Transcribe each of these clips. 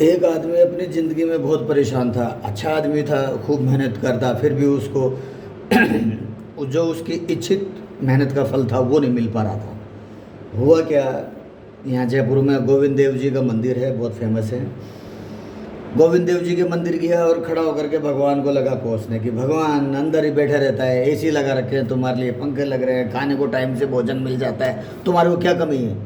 एक आदमी अपनी ज़िंदगी में बहुत परेशान था। अच्छा आदमी था, खूब मेहनत करता, फिर भी उसको जो उसकी इच्छित मेहनत का फल था वो नहीं मिल पा रहा था। हुआ क्या, यहाँ जयपुर में गोविंद देव जी का मंदिर है, बहुत फेमस है। गोविंद देव जी के मंदिर गया और खड़ा होकर के भगवान को लगा कोसने कि भगवान अंदर ही बैठा रहता है, एसी लगा रखे हैं तुम्हारे लिए, पंखे लग रहे हैं, खाने को टाइम से भोजन मिल जाता है, तुम्हारे को क्या कमी है?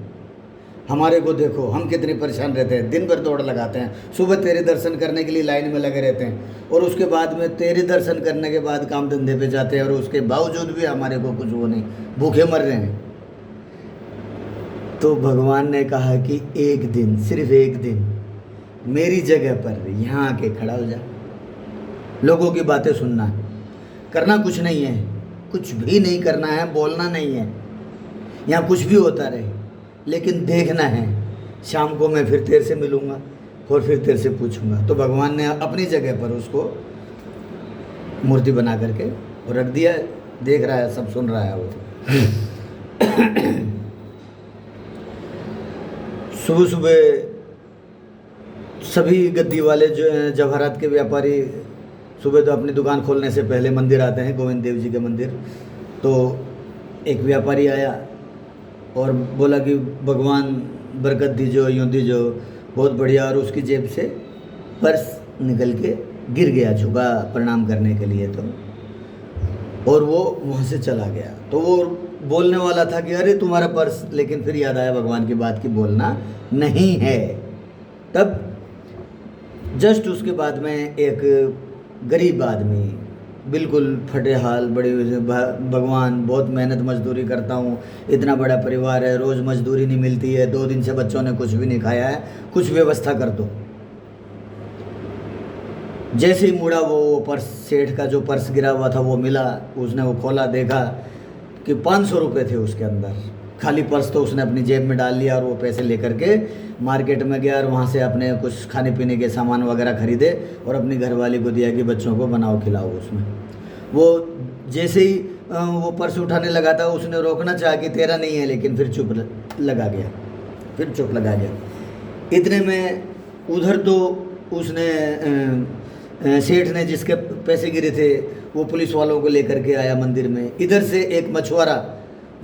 हमारे को देखो, हम कितने परेशान रहते हैं, दिन भर दौड़ लगाते हैं, सुबह तेरे दर्शन करने के लिए लाइन में लगे रहते हैं और उसके बाद में तेरे दर्शन करने के बाद काम धंधे पे जाते हैं और उसके बावजूद भी हमारे को कुछ वो नहीं, भूखे मर रहे हैं। तो भगवान ने कहा कि एक दिन, सिर्फ एक दिन मेरी जगह पर यहाँ आके खड़ा हो जा, लोगों की बातें सुनना है, करना कुछ नहीं है, कुछ भी नहीं करना है, बोलना नहीं है, यहाँ कुछ भी होता रहे, लेकिन देखना है। शाम को मैं फिर तेरे से मिलूँगा और फिर तेरे से पूछूंगा। तो भगवान ने अपनी जगह पर उसको मूर्ति बना करके रख दिया, देख रहा है, सब सुन रहा है वो। सुबह सुबह सभी गद्दी वाले जो हैं, जवाहरात के व्यापारी, सुबह तो अपनी दुकान खोलने से पहले मंदिर आते हैं, गोविंद देव जी के मंदिर। तो एक व्यापारी आया और बोला कि भगवान बरकत दीजो, यूँ दीजो, बहुत बढ़िया। और उसकी जेब से पर्स निकल के गिर गया, झुका प्रणाम करने के लिए। तो और वो वहाँ से चला गया। तो वो बोलने वाला था कि अरे तुम्हारा पर्स, लेकिन फिर याद आया भगवान की बात की बोलना नहीं है। तब जस्ट उसके बाद में एक गरीब आदमी, बिल्कुल फटे हाल, बड़े, भगवान बहुत मेहनत मजदूरी करता हूँ, इतना बड़ा परिवार है, रोज़ मजदूरी नहीं मिलती है, 2 दिन से बच्चों ने कुछ भी नहीं खाया है, कुछ व्यवस्था कर दो। जैसे ही मुड़ा वो पर्स, सेठ का जो पर्स गिरा हुआ था वो मिला, उसने वो खोला, देखा कि 500 रुपये थे उसके अंदर, खाली पर्स। तो उसने अपनी जेब में डाल लिया और वो पैसे लेकर के मार्केट में गया और वहाँ से अपने कुछ खाने पीने के सामान वगैरह खरीदे और अपनी घरवाली को दिया कि बच्चों को बनाओ खिलाओ। उसमें वो जैसे ही वो पर्स उठाने लगा था, उसने रोकना चाहा कि तेरा नहीं है, लेकिन फिर चुप लगा गया, फिर चुप लगा गया। इतने में उधर तो उसने सेठ ने जिसके पैसे गिरे थे वो पुलिस वालों को लेकर के आया मंदिर में। इधर से एक मछुआरा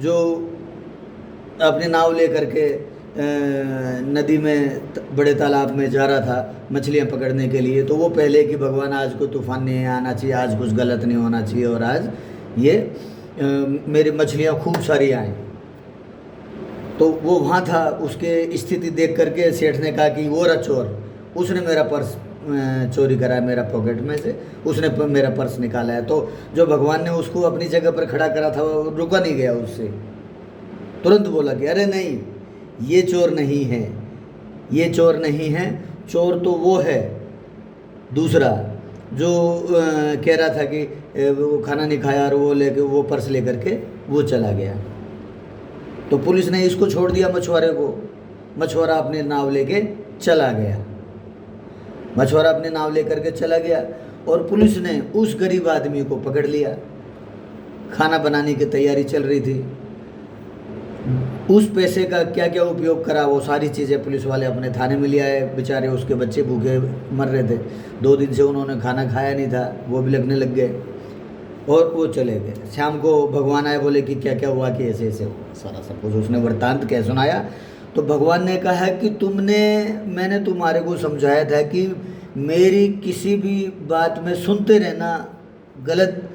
जो अपनी नाव लेकर के नदी में, बड़े तालाब में जा रहा था मछलियां पकड़ने के लिए, तो वो पहले कि भगवान आज को तूफान नहीं आना चाहिए, आज कुछ गलत नहीं होना चाहिए और आज ये मेरी मछलियां खूब सारी आएँ। तो वो वहाँ था, उसके स्थिति देख करके सेठ ने कहा कि वो रहा चोर, उसने मेरा पर्स चोरी करा है, मेरा पॉकेट में से उसने मेरा पर्स निकाला है। तो जो भगवान ने उसको अपनी जगह पर खड़ा करा था वो रुका नहीं गया उससे, तुरंत बोला कि अरे नहीं, ये चोर नहीं है, ये चोर नहीं है, चोर तो वो है दूसरा जो कह रहा था कि वो खाना नहीं खाया और वो लेके वो पर्स लेकर के वो चला गया। तो पुलिस ने इसको छोड़ दिया मछुआरे को, मछुआरा अपनी नाव लेके चला गया, मछुआरा अपनी नाव लेकर के चला गया और पुलिस ने उस गरीब आदमी को पकड़ लिया। खाना बनाने की तैयारी चल रही थी, उस पैसे का क्या क्या उपयोग करा वो सारी चीज़ें पुलिस वाले अपने थाने में ले आए। बेचारे उसके बच्चे भूखे मर रहे थे, 2 दिन से उन्होंने खाना खाया नहीं था, वो भी लगने लग गए और वो चले गए। शाम को भगवान आए, बोले कि क्या क्या हुआ, कि ऐसे ऐसे सारा सब कुछ उसने वृत्तांत कह सुनाया। तो भगवान ने कहा कि मैंने तुम्हारे को समझाया था कि मेरी किसी भी बात में सुनते रहना, गलत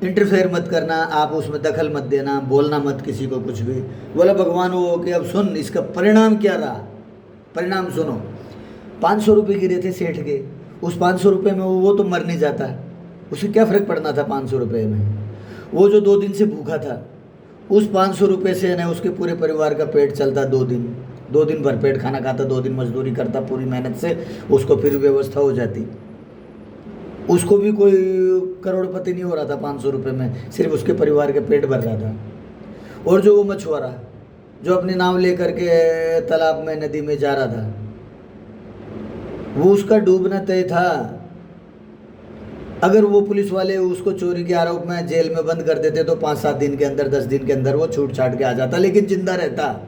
इंटरफेयर मत करना, आप उसमें दखल मत देना, बोलना मत किसी को कुछ भी। बोला भगवान वो कि अब सुन, इसका परिणाम क्या रहा, परिणाम सुनो। 500 रुपये गिरे थे सेठ के, उस 500 रुपये में वो तो मर नहीं जाता, उसे क्या फ़र्क पड़ना था 500 रुपये में। वो जो 2 दिन से भूखा था, उस 500 रुपये से ना उसके पूरे परिवार का पेट चलता। 2 दिन भर पेट खाना खाता, 2 दिन मजदूरी करता पूरी मेहनत से, उसको फिर व्यवस्था हो जाती। उसको भी कोई करोड़पति नहीं हो रहा था 500 रुपये में, सिर्फ उसके परिवार के पेट भर रहा था। और जो वो मछुआरा जो अपनी नाव लेकर के तालाब में, नदी में जा रहा था, वो उसका डूबना तय था। अगर वो पुलिस वाले उसको चोरी के आरोप में जेल में बंद कर देते तो 5-7 दिन के अंदर, 10 दिन के अंदर वो छूट छाट के आ जाता, लेकिन जिंदा रहता।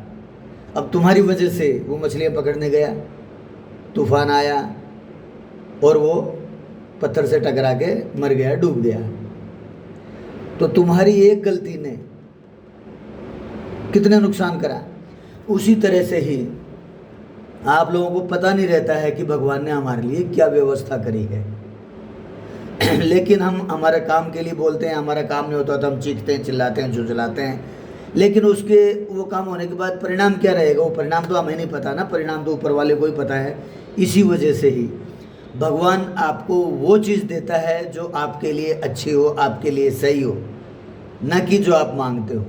अब तुम्हारी वजह से वो मछलियाँ पकड़ने गया, तूफान आया और वो पत्थर से टकरा के मर गया, डूब गया। तो तुम्हारी एक गलती ने कितने नुकसान करा। उसी तरह से ही आप लोगों को पता नहीं रहता है कि भगवान ने हमारे लिए क्या व्यवस्था करी है। लेकिन हम हमारे काम के लिए बोलते हैं, हमारा काम नहीं होता तो हम चीखते हैं, चिल्लाते हैं, झुंझलाते हैं, लेकिन उसके वो काम होने के बाद परिणाम क्या रहेगा, वो परिणाम तो हमें नहीं पता ना, परिणाम तो ऊपर वाले को ही पता है। इसी वजह से ही भगवान आपको वो चीज़ देता है जो आपके लिए अच्छी हो, आपके लिए सही हो, न कि जो आप मांगते हो,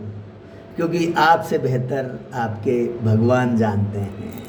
क्योंकि आपसे बेहतर आपके भगवान जानते हैं।